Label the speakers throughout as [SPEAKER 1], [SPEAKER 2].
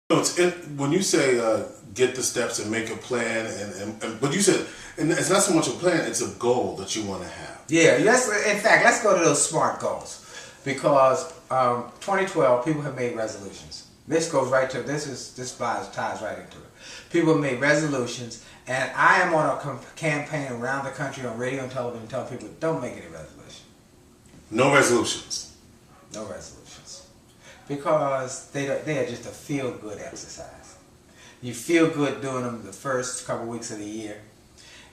[SPEAKER 1] No, when you say get the steps and make a plan, but you said, and it's not so much a plan; it's a goal that you want to have.
[SPEAKER 2] Yeah, in fact, let's go to those SMART goals, because 2012 people have made resolutions. This goes right to this ties right into it. People have made resolutions, and I am on a campaign around the country on radio and television telling people don't make any resolutions.
[SPEAKER 1] No resolutions.
[SPEAKER 2] No resolutions. Because they are just a feel-good exercise. You feel good doing them the first couple weeks of the year,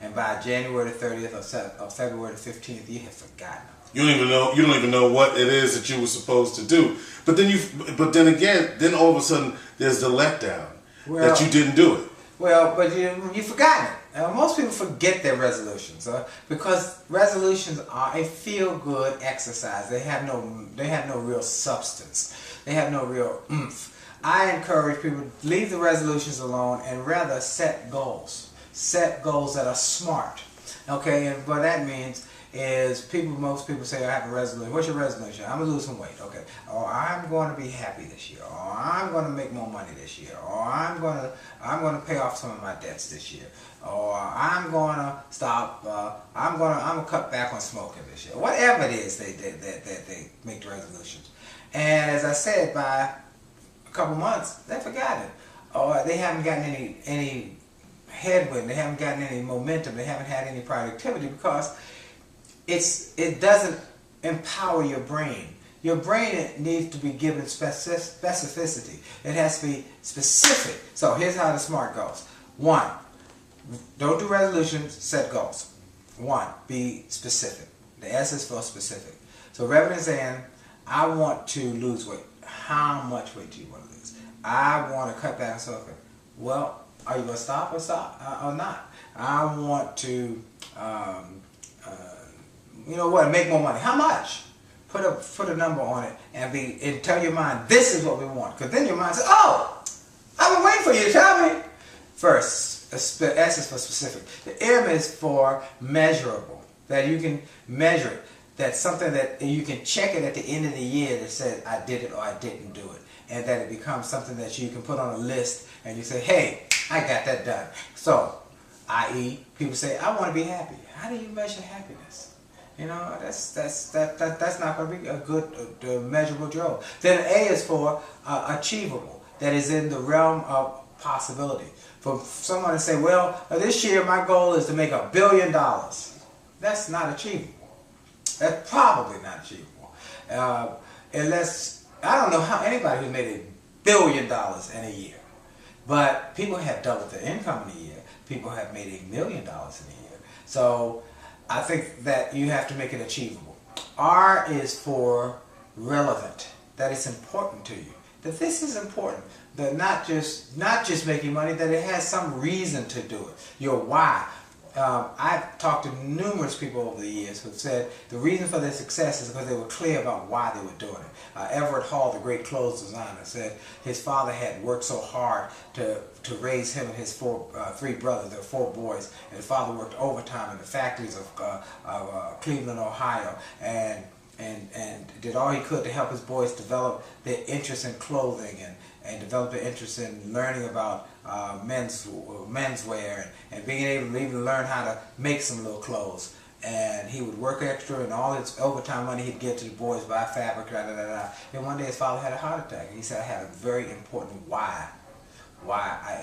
[SPEAKER 2] and by January the 30th or February the 15th, you have forgotten them.
[SPEAKER 1] You don't even know what it is that you were supposed to do. But then all of a sudden there's the letdown that you didn't do it.
[SPEAKER 2] Well, but you've forgotten it. Most people forget their resolutions because resolutions are a feel-good exercise. They have no real substance. They have no real oomph. I encourage people to leave the resolutions alone and rather set goals. Set goals that are smart. Okay, and what that means is most people say, I have a resolution. What's your resolution? I'm going to lose some weight. Okay. Or I'm going to be happy this year. Or I'm going to make more money this year. Or I'm going to pay off some of my debts this year. Or I'm going to stop. I'm going to cut back on smoking this year. Whatever it is, they make the resolutions. And as I said, by a couple months, they've forgotten it. Or they haven't gotten any headwind. They haven't gotten any momentum. They haven't had any productivity because it doesn't empower your brain. Your brain needs to be given specificity. It has to be specific. So here's how the SMART goes. 1, don't do resolutions, set goals. 1, be specific. The S is for specific. So rather than saying, I want to lose weight. How much weight do you want to lose? I want to cut back on smoking. Well, are you going to stop or not? I want to make more money. How much? Put a number on it and tell your mind this is what we want. Because then your mind says, oh, I've been waiting for you to tell me. First, S is for specific. The M is for measurable. That you can measure it. That's something that you can check it at the end of the year that says I did it or I didn't do it. And that it becomes something that you can put on a list and you say, hey, I got that done. So, i.e., people say, I want to be happy. How do you measure happiness? You know, that's not going to be a good measurable goal. Then A is for achievable. That is in the realm of possibility. For someone to say, well, this year my goal is to make $1 billion. That's not achievable. That's probably not achievable. Unless, I don't know how anybody who's made $1 billion in a year. But people have doubled their income in a year. People have made $1 million in a year. So I think that you have to make it achievable. R is for relevant. That it's important to you. That this is important. That not just making money. That it has some reason to do it. Your why. I've talked to numerous people over the years who have said the reason for their success is because they were clear about why they were doing it. Everett Hall, the great clothes designer, said his father had worked so hard to raise him and his 3 brothers. There were 4 boys, and his father worked overtime in the factories of Cleveland, Ohio, and did all he could to help his boys develop their interest in clothing and develop their interest in learning about menswear and being able to even learn how to make some little clothes. And he would work extra, and all his overtime money he'd give to the boys, buy fabric, And one day his father had a heart attack, and he said, I had a very important why.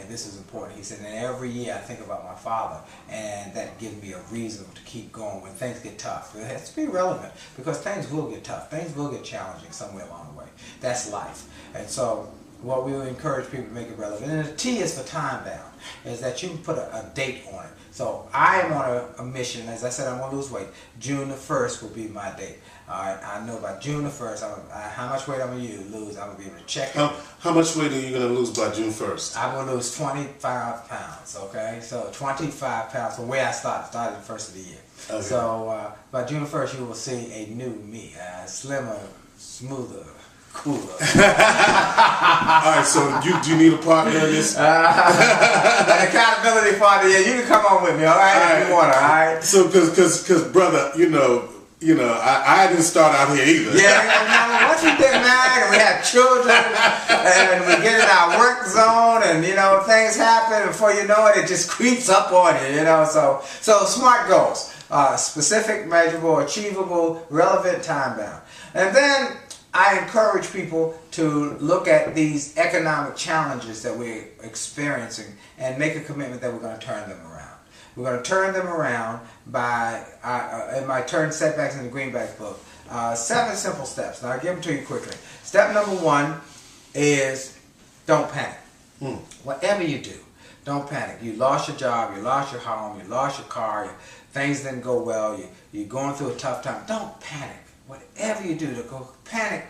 [SPEAKER 2] This is important. He said, and every year I think about my father, and that gives me a reason to keep going when things get tough. It has to be relevant, because things will get tough. Things will get challenging somewhere along the way. That's life. And so what we will encourage people to make it relevant. And the T is for time bound, is that you can put a date on it. So I am on a mission. As I said, I'm going to lose weight. June the 1st will be my date. All right, I know by June the 1st, how much weight I'm going to lose, I'm going to be able to check it.
[SPEAKER 1] How much weight are you going to lose by June 1st?
[SPEAKER 2] I'm going to lose 25 pounds, okay? So 25 pounds from where I started the first of the year. Okay. So by June 1st, you will see a new me, slimmer, smoother, cooler.
[SPEAKER 1] Alright, so do you need a partner in this?
[SPEAKER 2] An accountability partner, yeah, you can come on with me, alright, if you want to, alright?
[SPEAKER 1] So, because brother, you know, you know, I didn't start out here either.
[SPEAKER 2] Yeah, once we get married and we have children and we get in our work zone and, you know, things happen and before you know it, it just creeps up on you, you know. So SMART goals, specific, measurable, achievable, relevant, time-bound. And then I encourage people to look at these economic challenges that we're experiencing and make a commitment that we're going to turn them around. We're going to turn them around by, in my Turn Setbacks in the Greenback book, 7 simple steps. Now, I'll give them to you quickly. Step number 1 is don't panic. Whatever you do, don't panic. You lost your job, you lost your home, you lost your car, things didn't go well, you're going through a tough time. Don't panic. Whatever you do, to go panic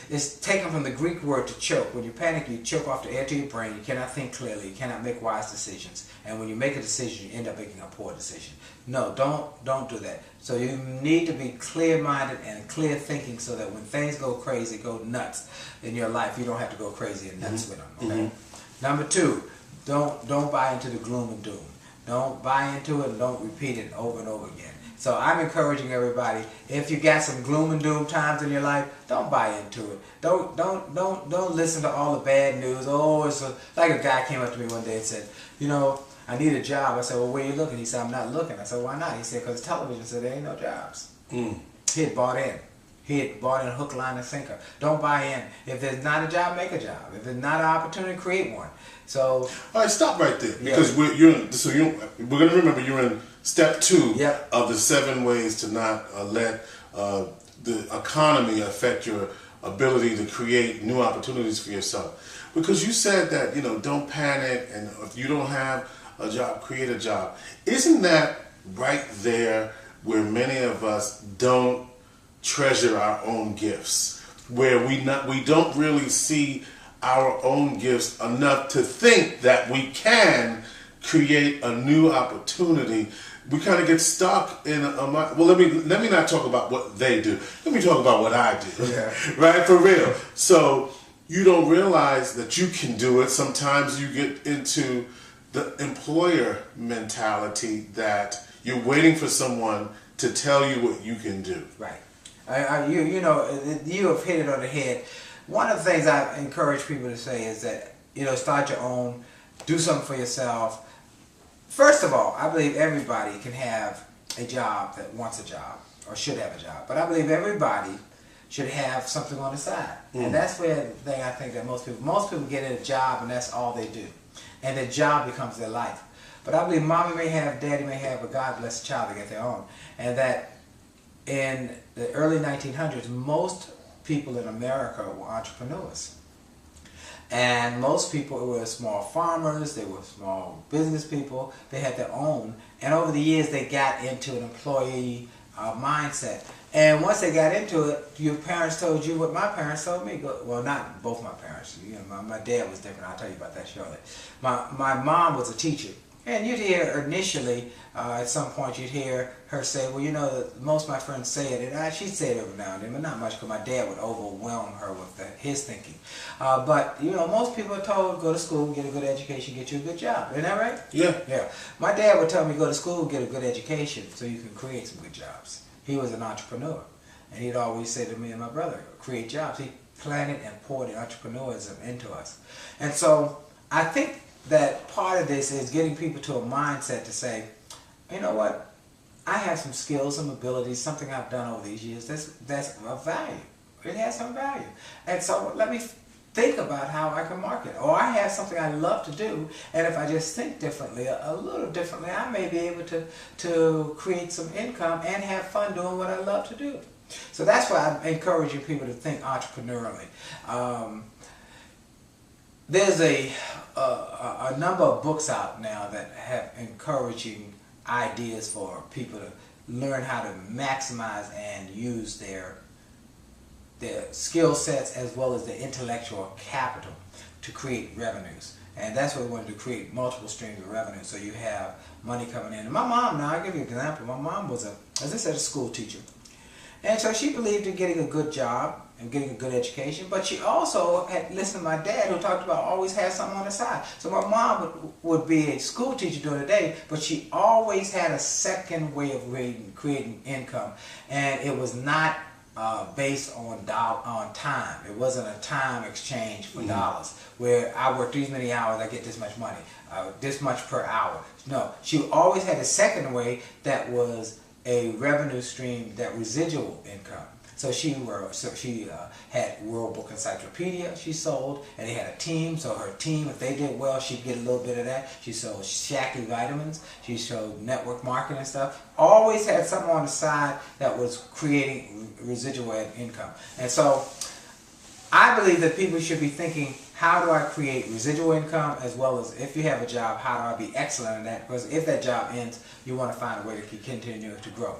[SPEAKER 2] is taken from the Greek word to choke. When you panic, you choke off the air to your brain. You cannot think clearly. You cannot make wise decisions. And when you make a decision, you end up making a poor decision. No, don't do that. So you need to be clear-minded and clear thinking so that when things go crazy, go nuts in your life, you don't have to go crazy and nuts with them. Okay. Number 2, don't buy into the gloom and doom. Don't buy into it and don't repeat it over and over again. So I'm encouraging everybody, if you got some gloom and doom times in your life, don't buy into it. Don't listen to all the bad news. Oh, like a guy came up to me one day and said, you know, I need a job. I said, well, where are you looking? He said, I'm not looking. I said, why not? He said, because television said there ain't no jobs. He had bought in. He had bought in hook, line, and sinker. Don't buy in. If there's not a job, make a job. If there's not an opportunity, create one. So, all
[SPEAKER 1] right, stop right there because we're going to remember you're in step 2 of the 7 ways to not let the economy affect your ability to create new opportunities for yourself. Because you said that, you know, don't panic, and if you don't have a job, create a job. Isn't that right there where many of us don't treasure our own gifts, where we don't really see our own gifts enough to think that we can create a new opportunity? We kind of get stuck in well, let me not talk about what they do. Let me talk about what I do. Right, for real. So you don't realize that you can do it. Sometimes you get into the employer mentality that you're waiting for someone to tell you what you can do.
[SPEAKER 2] Right. You know, you have hit it on the head. One of the things I encourage people to say is that, you know, start your own, do something for yourself. First of all, I believe everybody can have a job that wants a job or should have a job. But I believe everybody should have something on the side. And that's where the thing I think that most people get a job and that's all they do. And the job becomes their life. But I believe mommy may have, daddy may have, but God bless the child to get their own. And that in the early 1900s, most people in America were entrepreneurs. And most people were small farmers, they were small business people, they had their own. And over the years they got into an employee mindset. And once they got into it, your parents told you what my parents told me. Well, not both my parents. You know, my dad was different. I'll tell you about that shortly. My mom was a teacher. And you'd hear initially, at some point, you'd hear her say, well, you know, most of my friends say it, and she'd say it every now and then, but not much, because my dad would overwhelm her with his thinking. But, you know, most people are told, go to school, get a good education, get you a good job. Isn't that right?
[SPEAKER 1] Yeah.
[SPEAKER 2] Yeah. My dad would tell me, go to school, get a good education, so you can create some good jobs. He was an entrepreneur. And he'd always say to me and my brother, create jobs. He planted and poured entrepreneurism into us. And so I think that part of this is getting people to a mindset to say, you know what, I have some skills, some abilities, something I've done over these years that's of value. It has some value. And so let me think about how I can market. Or I have something I love to do, and if I just think differently, a little differently, I may be able to create some income and have fun doing what I love to do. So that's why I'm encouraging people to think entrepreneurially. There's a number of books out now that have encouraging ideas for people to learn how to maximize and use their skill sets as well as their intellectual capital to create revenues. And that's what we want to do, create multiple streams of revenue so you have money coming in. And my mom, now I'll give you an example. My mom was as I said, a school teacher. And so she believed in getting a good job and getting a good education, but she also had listened to my dad, who talked about always have something on the side. So my mom would be a school teacher during the day, but she always had a second way of creating income, and it was not based on time. It wasn't a time exchange for dollars, where I work these many hours, I get this much money, this much per hour. No, she always had a second way that was a revenue stream, that residual income. So she had World Book Encyclopedia she sold, and they had a team. So her team, if they did well, she'd get a little bit of that. She sold Shaklee vitamins. She sold network marketing and stuff. Always had something on the side that was creating residual income. And so I believe that people should be thinking, how do I create residual income, as well as, if you have a job, how do I be excellent in that? Because if that job ends, you want to find a way to continue to grow.